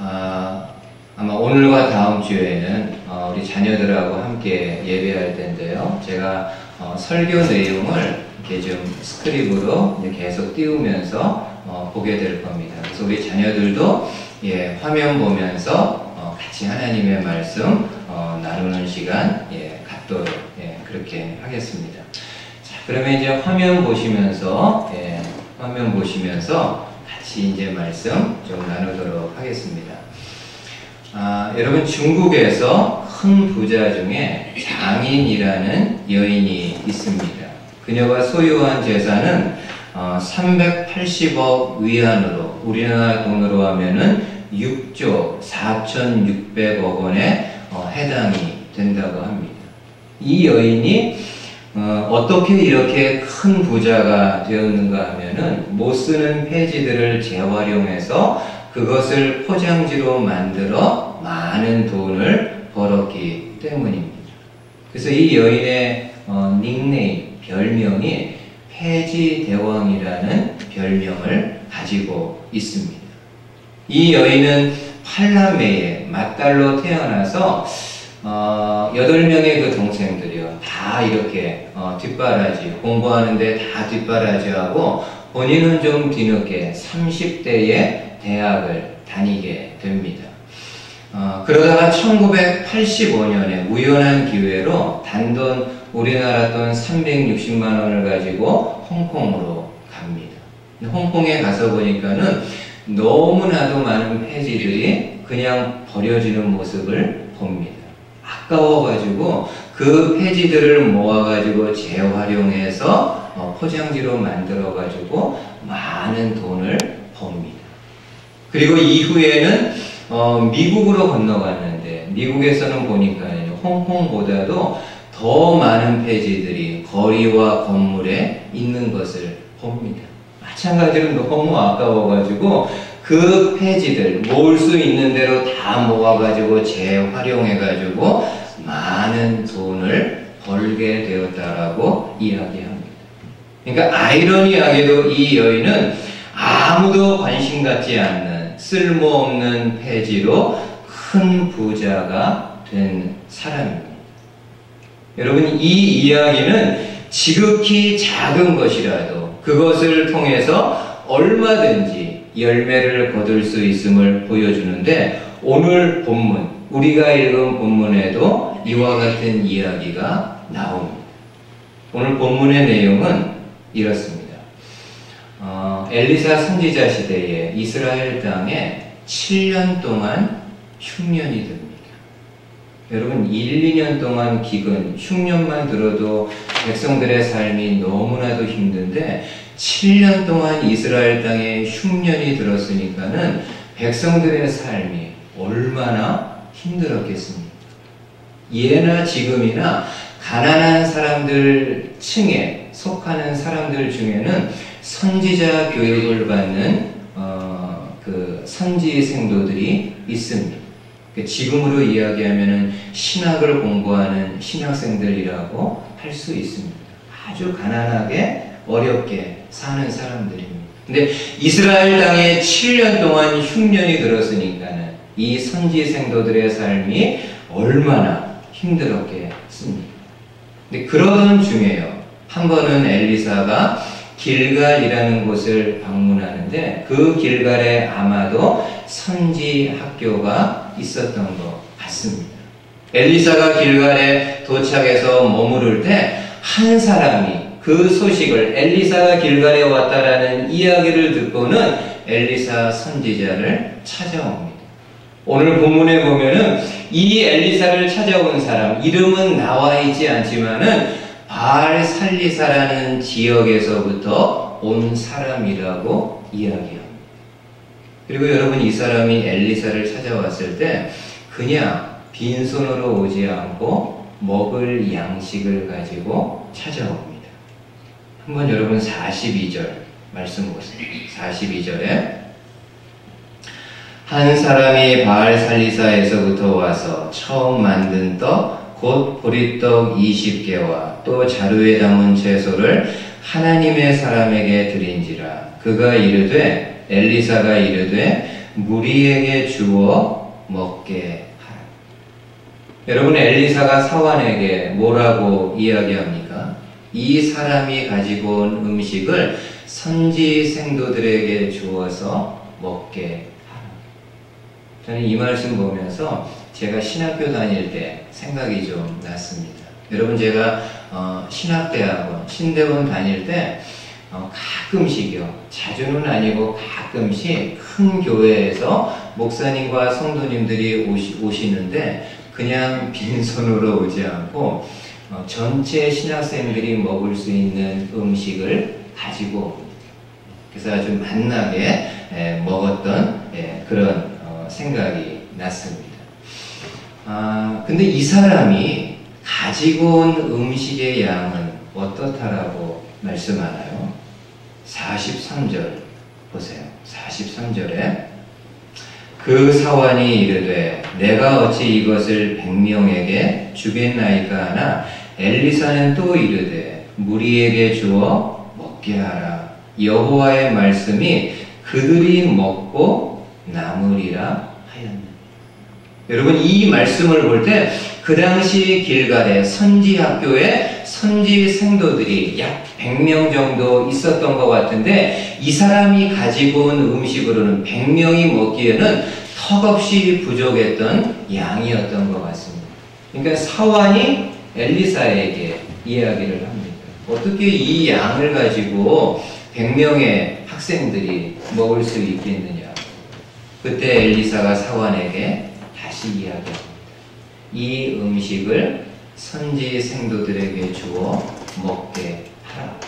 아마 오늘과 다음 주에는 우리 자녀들하고 함께 예배할 텐데요. 제가 설교 내용을 이렇게 좀 스크립으로 이제 계속 띄우면서 보게 될 겁니다. 그래서 우리 자녀들도 화면 보면서 같이 하나님의 말씀 나누는 시간 갖도록 그렇게 하겠습니다. 자, 그러면 이제 화면 보시면서 같이 이제 말씀 좀 나누도록 하겠습니다. 여러분, 중국에서 큰 부자 중에 장인이라는 여인이 있습니다. 그녀가 소유한 재산은 380억 위안으로, 우리나라 돈으로 하면은 6조 4,600억 원에 해당이 된다고 합니다. 이 여인이 어떻게 이렇게 큰 부자가 되었는가 하면은 못 쓰는 폐지들을 재활용해서 그것을 포장지로 만들어 많은 돈을 벌었기 때문입니다. 그래서 이 여인의 닉네임, 별명이 폐지대왕이라는 별명을 가지고 있습니다. 이 여인은 8남매의 맏딸로 태어나서 8명의 그 동생들이요, 다 이렇게 뒷바라지, 공부하는데 다 뒷바라지하고 본인은 좀 뒤늦게 30대에 대학을 다니게 됩니다. 그러다가 1985년에 우연한 기회로 단돈, 우리나라 돈 360만 원을 가지고 홍콩으로 갑니다. 홍콩에 가서 보니까는 너무나도 많은 폐지들이 그냥 버려지는 모습을 봅니다. 아까워가지고 그 폐지들을 모아가지고 재활용해서 포장지로 만들어가지고 많은 돈을 법니다. 그리고 이후에는 미국으로 건너갔는데, 미국에서는 보니까 홍콩보다도 더 많은 폐지들이 거리와 건물에 있는 것을 봅니다. 마찬가지로 너무 아까워가지고 그 폐지들 모을 수 있는 대로 다 모아가지고 재활용해가지고 많은 돈을 벌게 되었다라고 이야기합니다. 그러니까 아이러니하게도 이 여인은 아무도 관심 갖지 않는 쓸모없는 폐지로 큰 부자가 된 사람입니다. 여러분, 이 이야기는 지극히 작은 것이라도 그것을 통해서 얼마든지 열매를 거둘 수 있음을 보여주는데, 오늘 본문, 우리가 읽은 본문에도 이와 같은 이야기가 나옵니다. 오늘 본문의 내용은 이렇습니다. 엘리사 선지자 시대에 이스라엘 땅에 7년 동안 흉년이 듭니다. 여러분, 1, 2년 동안 기근, 흉년만 들어도 백성들의 삶이 너무나도 힘든데 7년 동안 이스라엘 땅에 흉년이 들었으니까는 백성들의 삶이 얼마나 힘들었겠습니까? 예나 지금이나 가난한 사람들 층에 속하는 사람들 중에는 선지자 교육을 받는 그 선지 생도들이 있습니다. 지금으로 이야기하면은 신학을 공부하는 신학생들이라고 할 수 있습니다. 아주 가난하게 어렵게 사는 사람들입니다. 근데 이스라엘 땅에 7년 동안 흉년이 들었으니까는 이 선지 생도들의 삶이 얼마나 힘들었겠습니까? 근데 그러던 중에요, 한 번은 엘리사가 길갈이라는 곳을 방문하는데 그 길갈에 아마도 선지 학교가 있었던 것 같습니다. 엘리사가 길갈에 도착해서 머무를 때 한 사람이 그 소식을, 엘리사가 길갈에 왔다라는 이야기를 듣고는 엘리사 선지자를 찾아옵니다. 오늘 본문에 보면은 이 엘리사를 찾아온 사람, 이름은 나와 있지 않지만은 바알 살리사라는 지역에서부터 온 사람이라고 이야기합니다. 그리고 여러분, 이 사람이 엘리사를 찾아왔을 때 그냥 빈손으로 오지 않고 먹을 양식을 가지고 찾아옵니다. 한번 여러분 42절 말씀 보세요. 42절에 한 사람이 바알 살리사에서부터 와서 처음 만든 떡, 곧 보리떡 20개와 또 자루에 담은 채소를 하나님의 사람에게 드린지라. 그가 이르되, 엘리사가 이르되 무리에게 주어 먹게 하라. 여러분, 엘리사가 사환에게 뭐라고 이야기합니까? 이 사람이 가지고 온 음식을 선지 생도들에게 주어서 먹게 하라. 저는 이 말씀 보면서 제가 신학교 다닐 때 생각이 좀 났습니다. 여러분, 제가 신학대학원, 신대원 다닐 때 가끔씩요, 자주는 아니고 가끔씩 큰 교회에서 목사님과 성도님들이 오시는데 그냥 빈손으로 오지 않고 전체 신학생들이 먹을 수 있는 음식을 가지고 옵니다. 그래서 아주 맛나게 먹었던 그런 생각이 났습니다. 근데 이 사람이 가지고 온 음식의 양은 어떻다라고 말씀하나요? 43절 보세요. 43절에 그 사환이 이르되 내가 어찌 이것을 100명에게 주겠나이까 하나 엘리사는 또 이르되 무리에게 주어 먹게 하라. 여호와의 말씀이 그들이 먹고 남으리라 하였느니라. 여러분, 이 말씀을 볼 때 그 당시 길갈에 선지학교에 선지 생도들이 약 100명 정도 있었던 것 같은데 이 사람이 가지고 온 음식으로는 100명이 먹기에는 턱없이 부족했던 양이었던 것 같습니다. 그러니까 사환이 엘리사에게 이야기를 합니다. 어떻게 이 양을 가지고 100명의 학생들이 먹을 수 있겠느냐. 그때 엘리사가 사환에게 다시 이야기합니다. 이 음식을 선지 생도들에게 주어 먹게 하라.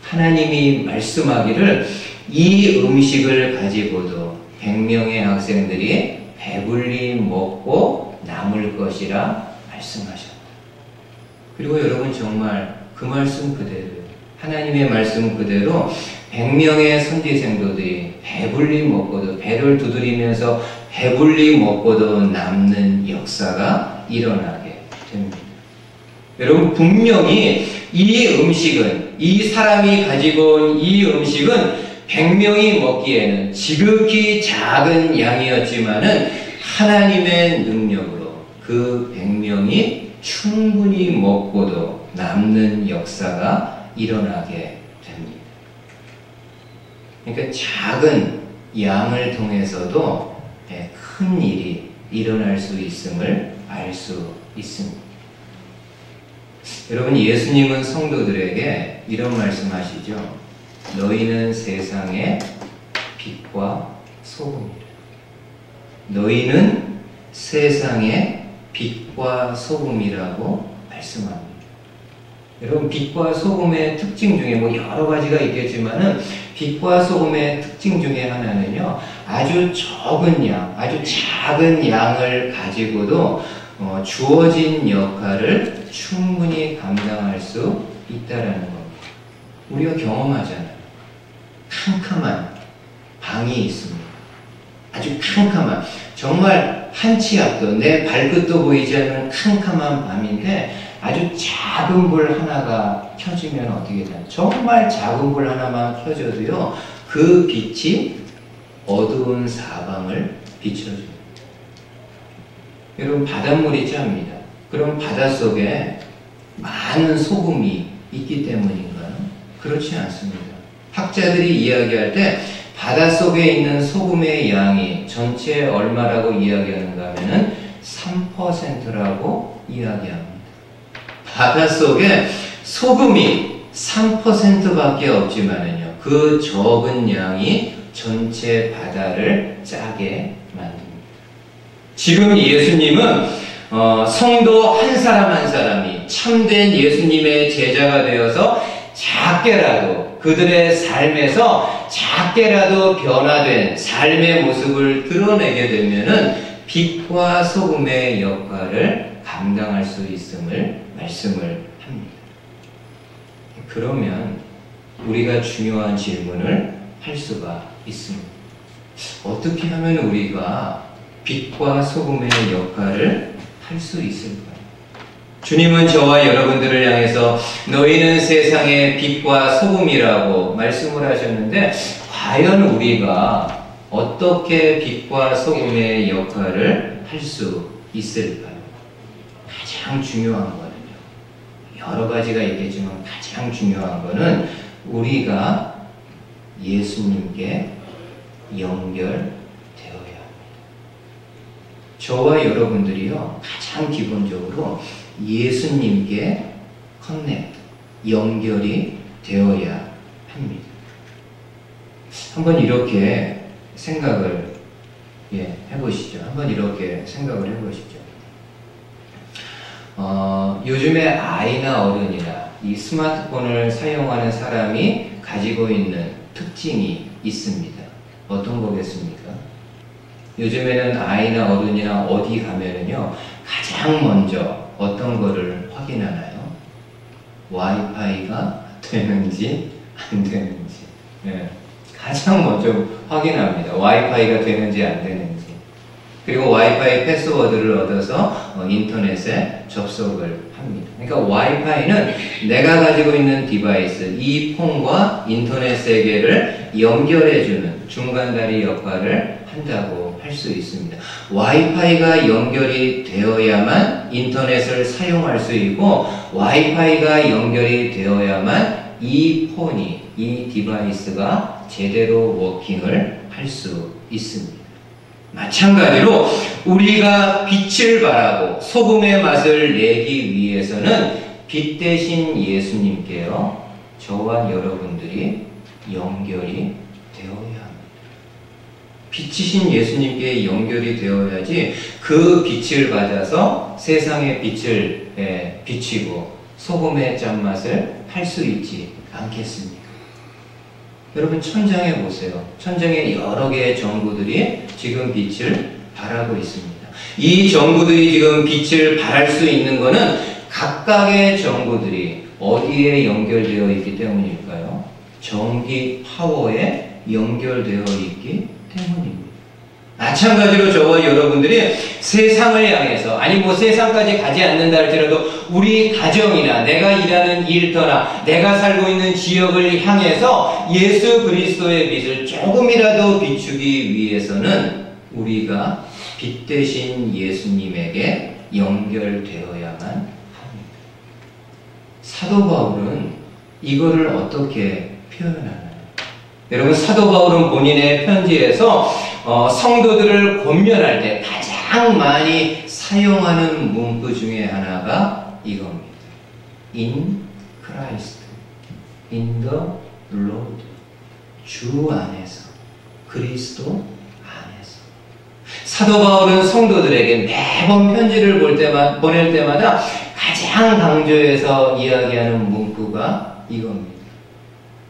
하나님이 말씀하기를 이 음식을 가지고도 100명의 학생들이 배불리 먹고 남을 것이라 말씀하셨다. 그리고 여러분, 정말 그 말씀 그대로, 하나님의 말씀 그대로 100명의 선지생도들이 배불리 먹고도, 배를 두드리면서 배불리 먹고도 남는 역사가 일어나게 됩니다. 여러분, 분명히 이 음식은, 이 사람이 가지고 온 이 음식은 100명이 먹기에는 지극히 작은 양이었지만은 하나님의 능력으로 그 100명이 충분히 먹고도 남는 역사가 일어나게 됩니다. 그러니까 작은 양을 통해서도 큰 일이 일어날 수 있음을 알 수 있습니다. 여러분, 예수님은 성도들에게 이런 말씀하시죠. 너희는 세상의 빛과 소금이라. 너희는 세상의 빛과 소금이라고 말씀합니다. 여러분, 빛과 소금의 특징 중에 뭐 여러 가지가 있겠지만은 빛과 소금의 특징 중에 하나는요, 아주 적은 양, 아주 작은 양을 가지고도 주어진 역할을 충분히 감당할 수 있다라는 겁니다. 우리가 경험하잖아요. 캄캄한 방이 있습니다. 아주 캄캄한, 정말 한 치 앞도, 내 발끝도 보이지 않는 캄캄한 밤인데 아주 작은 불 하나가 켜지면 어떻게 되나요? 정말 작은 불 하나만 켜져도요, 그 빛이 어두운 사방을 비춰줍니다. 여러분, 바닷물이 짭니다. 그럼 바닷속에 많은 소금이 있기 때문인가요? 그렇지 않습니다. 학자들이 이야기할 때 바닷속에 있는 소금의 양이 전체 얼마라고 이야기하는가 하면은 3%라고 이야기합니다. 바닷속에 소금이 3%밖에 없지만은요, 그 적은 양이 전체 바다를 짜게 만듭니다. 지금 예수님은 성도 한 사람 한 사람이 참된 예수님의 제자가 되어서 작게라도 그들의 삶에서 작게라도 변화된 삶의 모습을 드러내게 되면은 빛과 소금의 역할을 감당할 수 있음을 말씀을 합니다. 그러면 우리가 중요한 질문을 할 수가 있습니다. 어떻게 하면 우리가 빛과 소금의 역할을 할 수 있을까요? 주님은 저와 여러분들을 향해서 너희는 세상의 빛과 소금이라고 말씀을 하셨는데, 과연 우리가 어떻게 빛과 소금의 역할을 할 수 있을까요? 가장 중요한 거는요. 여러 가지가 있겠지만 가장 중요한 거는 우리가 예수님께 연결되어야 합니다. 저와 여러분들이요, 가장 기본적으로 예수님께 연결이 되어야 합니다. 한번 이렇게 생각을 해보시죠. 한번 이렇게 생각을 해보시죠. 요즘에 아이나 어른이나 이 스마트폰을 사용하는 사람이 가지고 있는 특징이 있습니다. 어떤 거겠습니까? 요즘에는 아이나 어른이나 어디 가면은요, 가장 먼저 어떤 거를 확인하나요? 와이파이가 되는지 안 되는지. 가장 먼저 확인합니다. 와이파이가 되는지 안 되는지. 그리고 와이파이 패스워드를 얻어서 인터넷에 접속을 합니다. 그러니까 와이파이는 내가 가지고 있는 디바이스, 이 폰과 인터넷 세계를 연결해주는 중간다리 역할을 한다고 할 수 있습니다. 와이파이가 연결이 되어야만 인터넷을 사용할 수 있고, 와이파이가 연결이 되어야만 이 폰이, 이 디바이스가 제대로 워킹을 할 수 있습니다. 마찬가지로 우리가 빛을 발하고 소금의 맛을 내기 위해서는 빛 대신 예수님께요, 저와 여러분들이 연결이 되어야 합니다. 빛이신 예수님께 연결이 되어야지 그 빛을 받아서 세상의 빛을 비치고 소금의 짠맛을 할 수 있지 않겠습니까? 여러분, 천장에 보세요. 천장에 여러 개의 전구들이 지금 빛을 발하고 있습니다. 이 전구들이 지금 빛을 발할 수 있는 것은 각각의 전구들이 어디에 연결되어 있기 때문일까요? 전기 파워에 연결되어 있기 때문입니다. 마찬가지로 저와 여러분들이 세상을 향해서, 아니 뭐 세상까지 가지 않는다 할지라도 우리 가정이나 내가 일하는 일터나 내가 살고 있는 지역을 향해서 예수 그리스도의 빛을 조금이라도 비추기 위해서는 우리가 빛 대신 예수님에게 연결되어야만 합니다. 사도 바울은 이거를 어떻게 표현하나요? 여러분, 사도 바울은 본인의 편지에서 성도들을 권면할 때 가장 많이 사용하는 문구 중에 하나가 이겁니다. In Christ, in the Lord. 주 안에서, 그리스도 안에서. 사도 바울은 성도들에게 매번 편지를 보낼 때마다 가장 강조해서 이야기하는 문구가 이겁니다.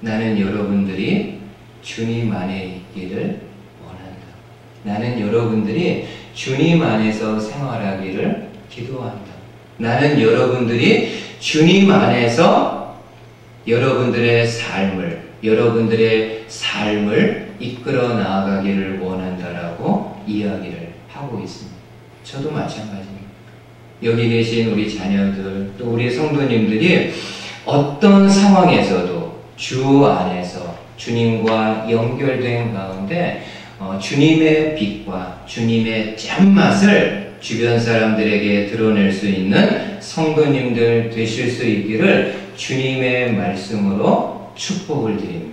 나는 여러분들이 주님 안에 있기를 원한다. 나는 여러분들이 주님 안에서 생활하기를 기도한다. 나는 여러분들이 주님 안에서 여러분들의 삶을 이끌어 나아가기를 원한다라고 이야기를 하고 있습니다. 저도 마찬가지입니다. 여기 계신 우리 자녀들, 또 우리 성도님들이 어떤 상황에서도 주 안에서 주님과 연결된 가운데 주님의 빛과 주님의 짠맛을 주변 사람들에게 드러낼 수 있는 성도님들 되실 수 있기를 주님의 말씀으로 축복을 드립니다.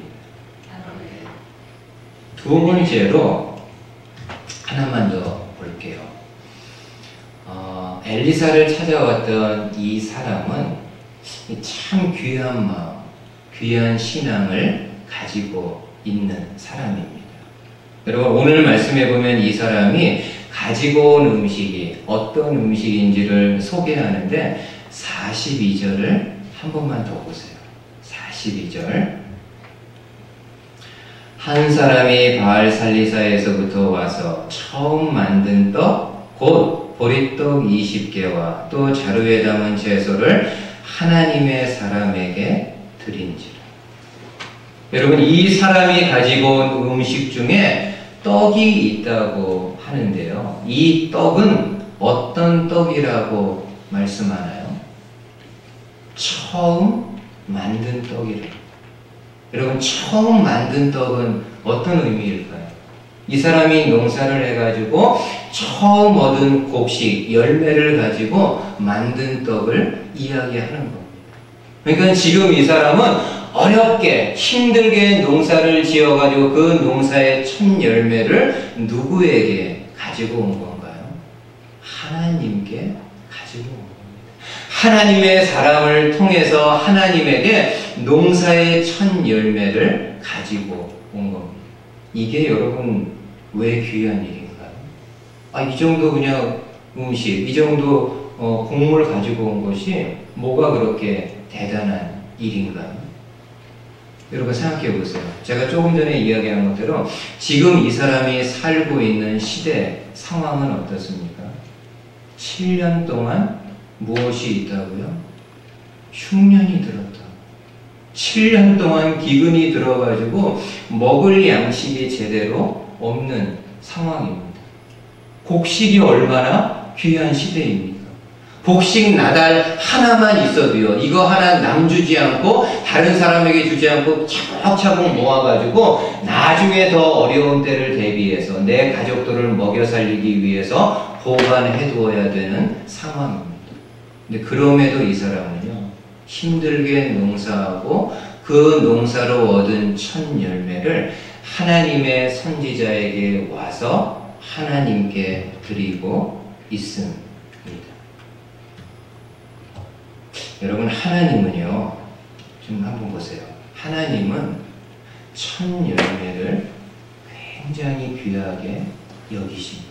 두 번째로 하나만 더 볼게요. 엘리사를 찾아왔던 이 사람은 참 귀한 마음, 귀한 신앙을 가지고 있는 사람입니다. 여러분, 오늘 말씀해 보면 이 사람이 가지고 온 음식이 어떤 음식인지를 소개하는데 42절을 한 번만 더 보세요. 42절. 한 사람이 바알 살리사에서부터 와서 처음 만든 떡, 곧 보리떡 20개와 또 자루에 담은 채소를 하나님의 사람에게 드린지라. 여러분, 이 사람이 가지고 온 음식 중에 떡이 있다고 하는데요. 이 떡은 어떤 떡이라고 말씀하나요? 처음 만든 떡이래요. 여러분, 처음 만든 떡은 어떤 의미일까요? 이 사람이 농사를 해가지고 처음 얻은 곡식, 열매를 가지고 만든 떡을 이야기하는 겁니다. 그러니까 지금 이 사람은 어렵게 힘들게 농사를 지어가지고 그 농사의 첫 열매를 누구에게 가지고 온 건가요? 하나님께 가지고 온 겁니다. 하나님의 사람을 통해서 하나님에게 농사의 첫 열매를 가지고 온 겁니다. 이게 여러분 왜 귀한 일인가요? 이 정도 그냥 음식, 이 정도 곡물 가지고 온 것이 뭐가 그렇게 대단한 일인가요? 여러분 생각해 보세요. 제가 조금 전에 이야기한 것대로 지금 이 사람이 살고 있는 시대 상황은 어떻습니까? 7년 동안 무엇이 있다고요? 흉년이 들었다. 7년 동안 기근이 들어가지고 먹을 양식이 제대로 없는 상황입니다. 곡식이 얼마나 귀한 시대입니까? 곡식 나달 하나만 있어도요, 이거 하나 남주지 않고 다른 사람에게 주지 않고 차곡차곡 모아가지고 나중에 더 어려운 때를 대비해서 내 가족들을 먹여 살리기 위해서 보관해 두어야 되는 상황입니다. 근데 그럼에도 이 사람은요, 힘들게 농사하고 그 농사로 얻은 첫 열매를 하나님의 선지자에게 와서 하나님께 드리고 있습니다. 여러분, 하나님은요, 좀 한번 보세요. 하나님은 첫 열매를 굉장히 귀하게 여기십니다.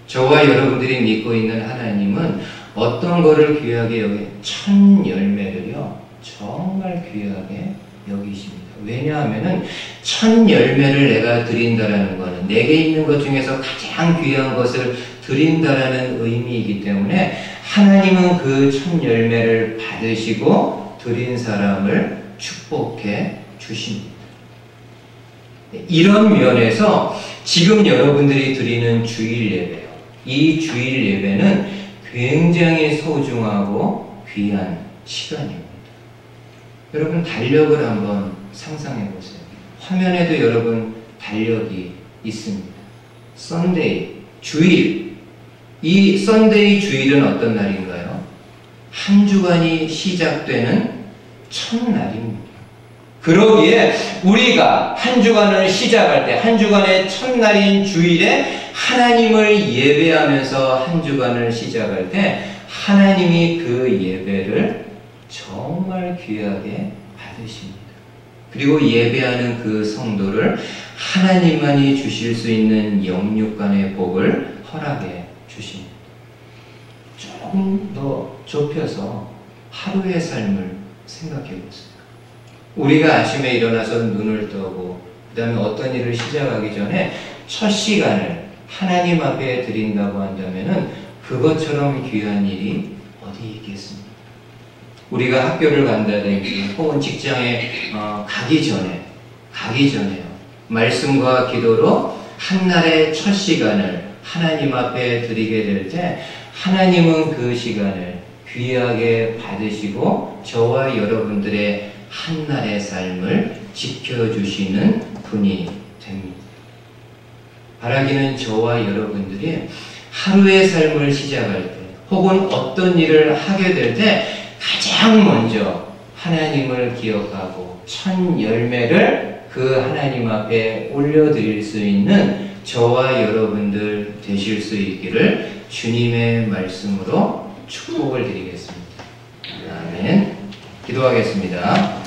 저와 여러분들이 믿고 있는 하나님은 어떤 거를 귀하게 첫 열매를요, 정말 귀하게 여기십니다. 왜냐하면은 첫 열매를 내가 드린다라는 것은 내게 있는 것 중에서 가장 귀한 것을 드린다라는 의미이기 때문에 하나님은 그 첫 열매를 받으시고 드린 사람을 축복해 주십니다. 이런 면에서 지금 여러분들이 드리는 주일 예배요. 이 주일 예배는 굉장히 소중하고 귀한 시간입니다. 여러분, 달력을 한번 상상해 보세요. 화면에도 여러분 달력이 있습니다. 썬데이, 주일. 이 썬데이 주일은 어떤 날인가요? 한 주간이 시작되는 첫날입니다. 그러기에 우리가 한 주간을 시작할 때, 한 주간의 첫날인 주일에 하나님을 예배하면서 한 주간을 시작할 때 하나님이 그 예배를 정말 귀하게 받으십니다. 그리고 예배하는 그 성도를 하나님만이 주실 수 있는 영육간의 복을 허락해 주십니다. 조금 더 좁혀서 하루의 삶을 생각해 보세요. 우리가 아침에 일어나서 눈을 뜨고 그 다음에 어떤 일을 시작하기 전에 첫 시간을 하나님 앞에 드린다고 한다면 그것처럼 귀한 일이 어디 있겠습니까? 우리가 학교를 간다든지 혹은 직장에 가기 전에요. 말씀과 기도로 한날의 첫 시간을 하나님 앞에 드리게 될 때 하나님은 그 시간을 귀하게 받으시고 저와 여러분들의 한날의 삶을 지켜주시는 분이 됩니다. 바라기는 저와 여러분들이 하루의 삶을 시작할 때 혹은 어떤 일을 하게 될 때 가장 먼저 하나님을 기억하고 첫 열매를 그 하나님 앞에 올려드릴 수 있는 저와 여러분들 되실 수 있기를 주님의 말씀으로 축복을 드리겠습니다. 아멘. 기도하겠습니다.